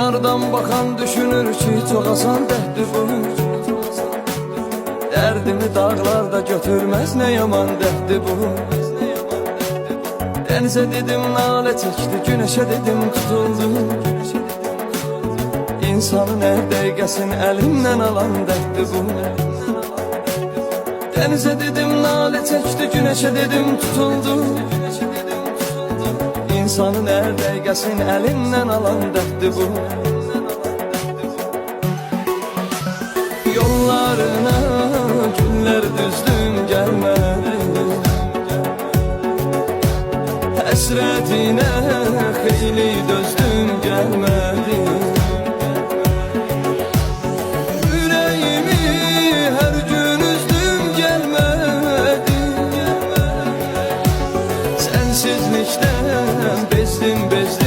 Kənardan baxan düşünür ki, çox asan dəhdir bu. Dərdimi dağlarda götürməz, nə yaman dəhdir bu. Dənizə dedim, nalə çəkdi, günəşə dedim, tutuldu. İnsanın hər dəqiqəsini əlimdən alan dəhdir bu. Dənizə dedim, nalə çəkdi, günəşə dedim, tutuldu. İnsanın hər dəqiqəsini əlimdən alan dəhdir bu. Yollarına günlər düzdüm, gəlmədi. Həsrətinə xeyli dözdüm, gəlmədi. Ürəyimi hər gün üzdüm, gəlmədi. Sənsizlikdən bezdim, bezdim.